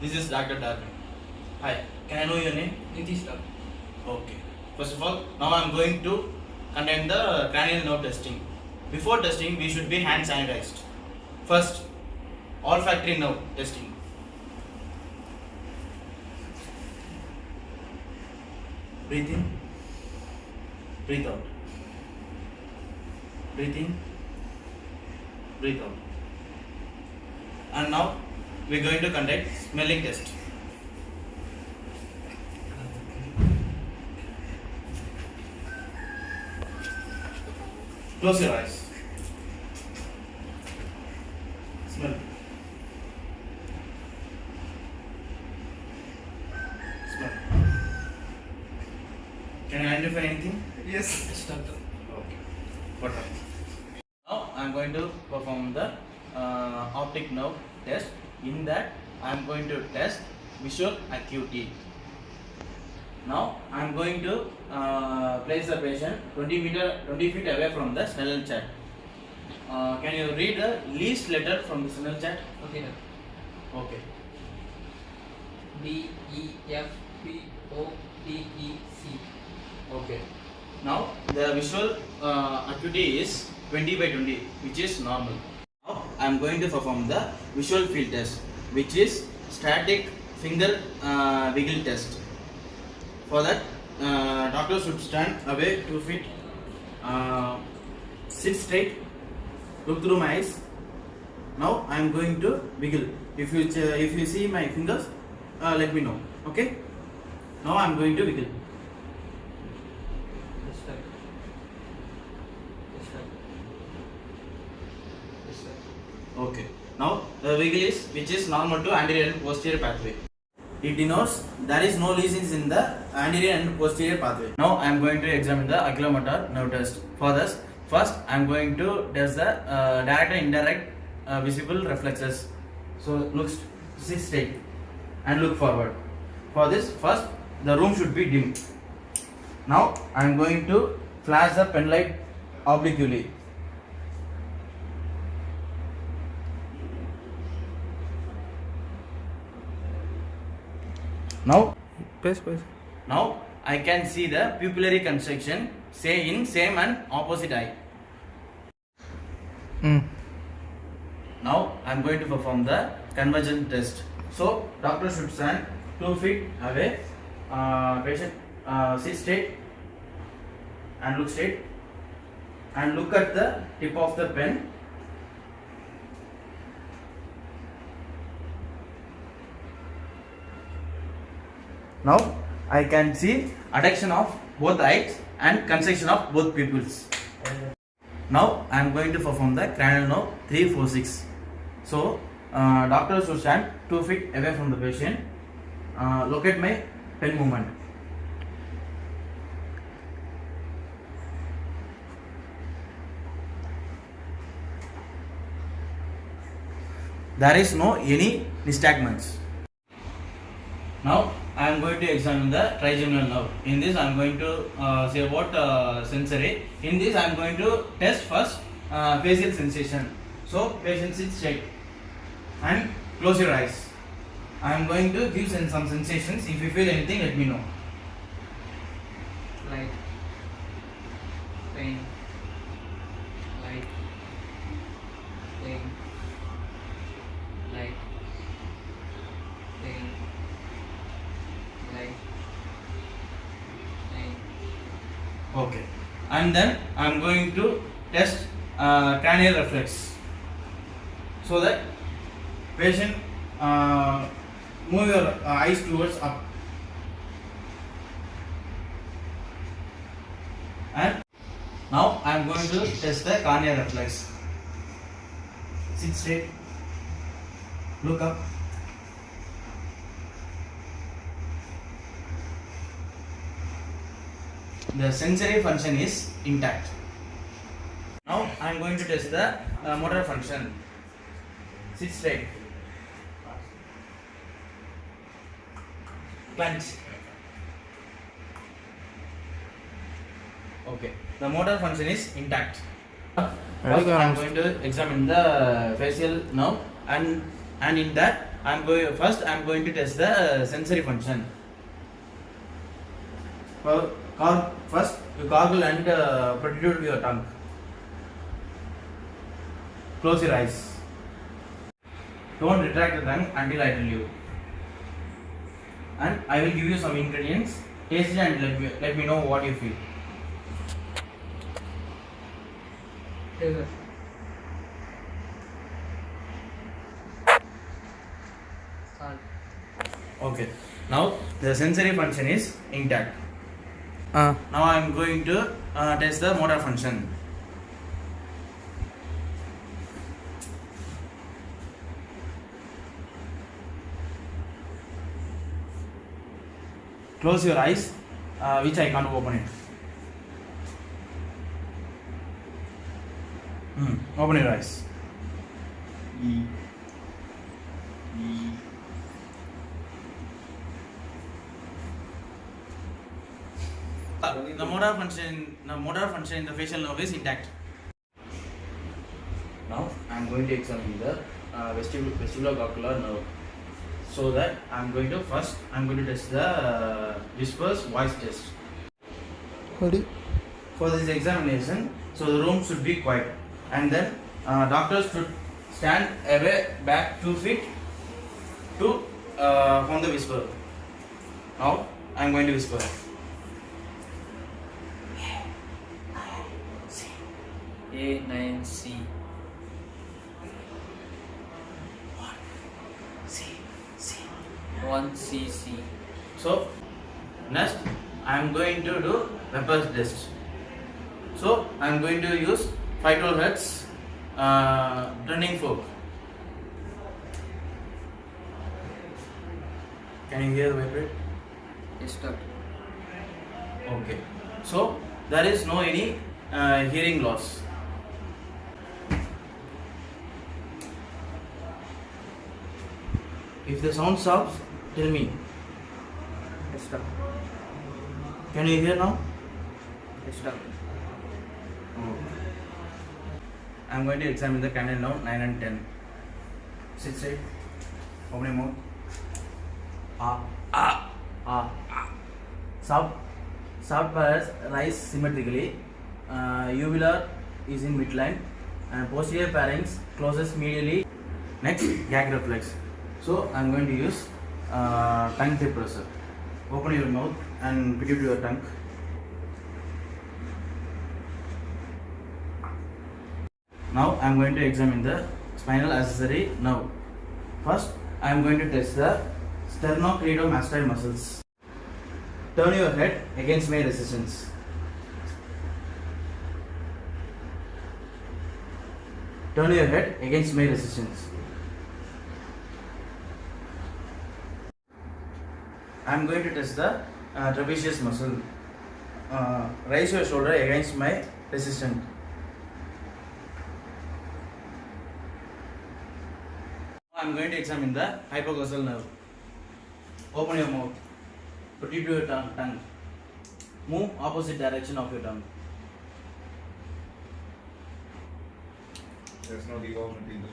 This is Dr. Darwin. Hi, can I know your name? Nitish sir. Okay. First of all, now I am going to conduct the cranial nerve testing. Before testing, we should be hand sanitized. First, olfactory nerve testing. Breathe in, breathe out. Breathe in, breathe out. And now we are going to conduct smelling test. Close your eyes. Smell. Smell. Can you identify anything? Yes, doctor. Okay. What else? Now I am going to perform the optic nerve test. In that I am going to test visual acuity. Now I am going to place the patient 20 feet away from the Snellen chart. Can you read the least letter from the Snellen chart? Okay, doctor. Okay. D E F P O T E C. Okay. Now the visual acuity is 20 by 20, which is normal. Now I am going to perform the visual field test, which is static finger wiggle test. For that, doctor should stand away 2 feet, sit straight, look through my eyes. Now I am going to wiggle. If you see my fingers, let me know. Okay. Now I am going to wiggle. Yes, sir. Yes, sir. Yes, sir. Okay. Now the wiggle is which is normal to anterior and posterior pathway. It denotes there is no lesions in the anterior and posterior pathway. Now I am going to examine the oculomotor nerve test. For this, first I am going to test the direct and indirect visible reflexes. So sit straight and look forward. For this, first the room should be dim. Now I am going to flash the pen light obliquely. Now I can see the pupillary constriction say in same and opposite eye. Now I am going to perform the convergence test. So doctor should stand 2 feet away. Patient sit straight and look straight and look at the tip of the pen. Now I can see adduction of both eyes and constriction of both pupils. Now I am going to perform the cranial nerve 3, 4, 6. So doctor should stand 2 feet away from the patient. Look at my pen movement. There is no any nystagmus. Now I am going to examine the trigeminal nerve. In this I am going to say about sensory. In this I am going to test first facial sensation. So patient sit straight and close your eyes. I am going to give some sensations. If you feel anything, let me know. Light. Pain. Light. Pain. Light. Pain. Light. Pain. Okay. And then I am going to test cranial reflex. So that patient move your eyes towards up. And now I am going to test the corneal reflex. Sit straight. Look up. The sensory function is intact. Now I am going to test the motor function. Sit straight. Clench. Okay. The motor function is intact. First, I am going to examine the facial nerve, and in that I'm going to test the sensory function. First, you gargle and protrude your tongue. Close your eyes. Don't retract the tongue until I tell you. And I will give you some ingredients. Taste it and let me know what you feel. Yes, sir. Salt. Okay. Now the sensory function is intact. Now I am going to test the motor function. Close your eyes, which I can't open it. Open your eyes. The motor function in the facial nerve is intact. Now I am going to examine the vestibulocochlear nerve. So that I am going to test the whispers voice test. Ready? For this examination, so the room should be quiet, and then doctors should stand away back 2 feet to from the whisper. Now I am going to whisper. A9C. One CC. So next I am going to do Weber's test. So I am going to use 512 hertz turning fork. Can you hear the vibrate? Yes, sir. Okay. So there is no any hearing loss. If the sound stops, tell me. Yes, sir. Can you hear now? Yes, sir. I'm going to examine the candle now 9 and 10. Sit straight. Open your mouth. Soft pars rise symmetrically. Uvula is in midline and posterior pharynx closes medially. Next, gag reflex. So I'm going to use tongue depressor. Open your mouth and put it to your tongue. Now I am going to examine the spinal accessory nerve. First, I am going to test the sternocleidomastoid muscles. Turn your head against my resistance. Turn your head against my resistance. I am going to test the trapezius muscle. Raise your shoulder against my resistance. I am going to examine the hypoglossal nerve. Open your mouth. Put it to your tongue. Move opposite direction of your tongue. There's no development in the